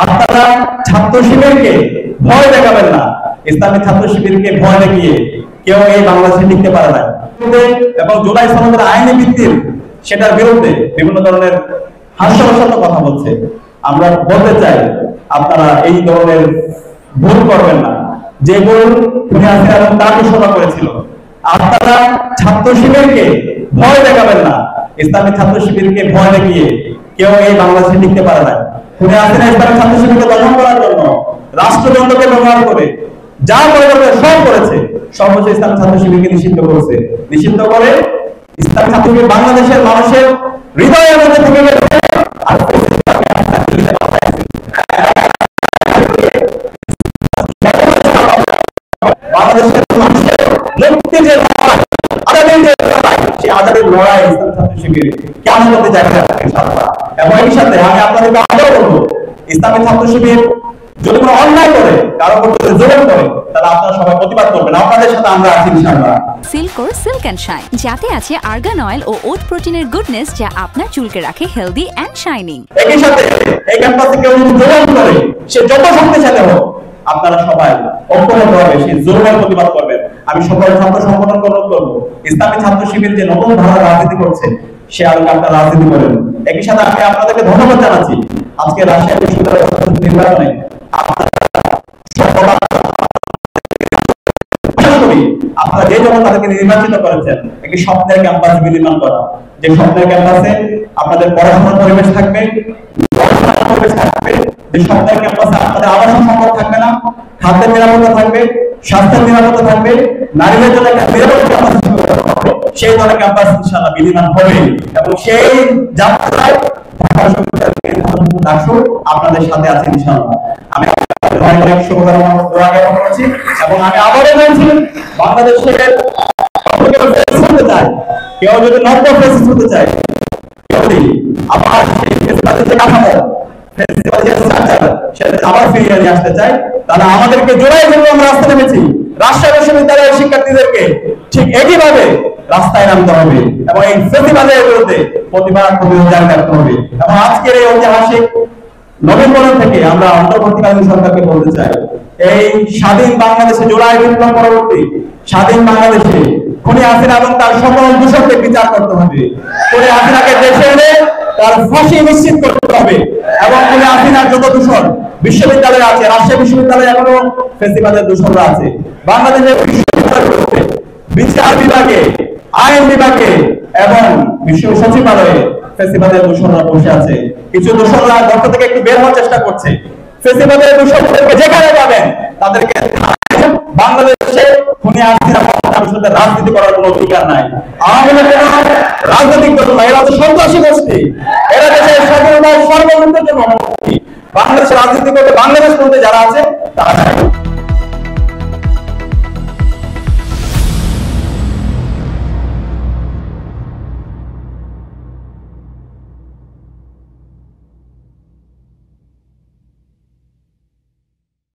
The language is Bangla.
আপনারা ছাত্র শিবিরকে ভয় দেখাবেন না। ইসলামী ছাত্র শিবিরকে ভয় দেখিয়ে কেউ এই বাংলাদেশে টিকতে পারে না। এবং জুলাই সনদের আইনি ভিত্তির সেটার বিরুদ্ধে বিভিন্ন ধরনের হাস্যরসাত্মক কথা বলছে। আমরা বলতে চাই আপনারা এই ধরনের ভুল করবেন না, যে ভুল খুনি হাসিনা এবং তার ঘোষণা করেছিল। আপনারা ছাত্র শিবিরকে ভয় দেখাবেন না। ইসলামী ছাত্র শিবিরকে ভয় দেখিয়ে কেউ এই বাংলাদেশে টিকতে পারে না। খুনি হাসিনা ইসলামী ছাত্র শিবিরকে দমন করার জন্য রাষ্ট্রযন্ত্রকে ব্যবহার করে যা করে সব করেছে। সর্বোচ্চ ইসলামী ছাত্র শিবিরকে নিষিদ্ধ করেছে, নিষিদ্ধ করে ইসলামী ছাত্র শিবির বাংলাদেশের মানুষের হৃদয়ের মধ্যে থেকে গেছে। আর বাংলাদেশের মানুষের মুক্তির যে লড়াই, আজাদের যে লড়াই, সেই আজাদের লড়াই ইসলামী ছাত্র শিবির কেমন হতে জায়গা রাখবে ইনশাআল্লাহ। এবং এই সাথে আমি আপনাদেরকে আরো বলবো, ইসলামী ছাত্র শিবির যদি কোনো অন্যায় করে, কারো উপর জুলুম করে, তাহলে আপনারা সবাই প্রতিবাদ করবেন। আপনাদের সাথে আমরা আছি ইনশাআল্লাহ। সিল্কোর সিল্ক এন্ড শাইন, যাতে আছে আর্গান অয়েল ও ওট প্রোটিনের গুডনেস, যা আপনার চুলকে রাখে হেলদি এন্ড শাইনিং। একই সাথে এই ক্যাম্পাসে কেউ যদি জুলুম করে, সে যত শক্তিশালী হোক, আপনারা সবাই ঐক্যবদ্ধভাবে সেই জুলুমের প্রতিবাদ করবেন। আমি সকল ছাত্র সংগঠনকে অনুরোধ করবো, ইসলামী ছাত্র শিবির যে নতুন ধারা রাজনীতি করছে, সে আলোকে আপনারা রাজনীতি করেন। একই সাথে আমি আপনাদেরকে ধন্যবাদ জানাচ্ছি, আজকে রাজশাহী বিশ্ববিদ্যালয়ের নির্বাচনে আপনারা যে যখন তাদেরকে নির্বাচিত করেছেন, একটি স্বপ্নের ক্যাম্পাস বিনির্মাণ করা, যে স্বপ্নের ক্যাম্পাসে আপনাদের পড়াশোনার পরিবেশ থাকবে, যে স্বপ্নের ক্যাম্পাসে আপনাদের আবাসন সম্পদ থাকবে না, খাদ্যের নিরাপত্তা থাকবে, স্বাস্থ্যের নিরাপত্তা থাকবে, নারীদের জন্য একটা নিরাপদ ক্যাম্পাস, সেই ধরনের ক্যাম্পাস ইনশাআল্লাহ বিনির্মাণ হবে। এবং সেই যাত্রায় আপনাদের সাথে আছে ইনশাআল্লাহ। আমি অনেক শুভকামনা করছি এবং আমি আবারও বলছি, বাংলাদেশের হতে চায়, কেউ যদি নব্য ফেসিস হতে চায়, আবার আবার ফিরিয়ে নিয়ে আসতে চাই, তাহলে আমাদেরকে জোড়াই ধরে আমরা রাস্তা নেমেছি। রাজশাহী বিশ্ববিদ্যালয়ের শিক্ষার্থীদেরকে ঠিক একইভাবে রাস্তায় নামতে হবে এবং এই ফেসিবাদের বিরুদ্ধে প্রতিবাদ জারি রাখতে হবে। এবং আজকের এই ঐতিহাসিক নভেম্বর থেকে আমরা অন্তর্বর্তীকালীন সরকারকে বলতে চাই, এই স্বাধীন বাংলাদেশে জুলাই বিপ্লব পরবর্তী স্বাধীন বাংলাদেশে খুনি হাসিনা এবং তার সকল দূষণকে বিচার করতে হবে। খুনি হাসিনাকে দেশে এনে তার ফাঁসি নিশ্চিত করতে হবে। এবং খুনি হাসিনার যত দূষণ বিশ্ববিদ্যালয়ে আছে, রাজশাহী বিশ্ববিদ্যালয়ে এখনো ফেসিবাদের দূষণরা আছে। বাংলাদেশের বিশ্ববিদ্যালয় বিচার বিভাগে, আইন বিভাগে এবং বিশ্ব সচিবালয়ে ফেসিবাদের দূষণরা বসে আছে। কিছু দূষণরা গর্ত থেকে একটু বের হওয়ার চেষ্টা করছে। ফেসিবাদের দূষণদেরকে যেখানে পাবেন তাদেরকে বাংলাদেশে খুনি হাসিনা রাজনীতি করার কোনো অধিকার নাই। আওয়ামী লীগের রাজনৈতিক দল না, এরা তো সন্ত্রাসী গোষ্ঠী, এরা দেশের স্বাধীনতার সর্বমুক্তের জন্য বাংলাদেশের রাজনীতি করতে, বাংলাদেশ করতে যারা আছে তারা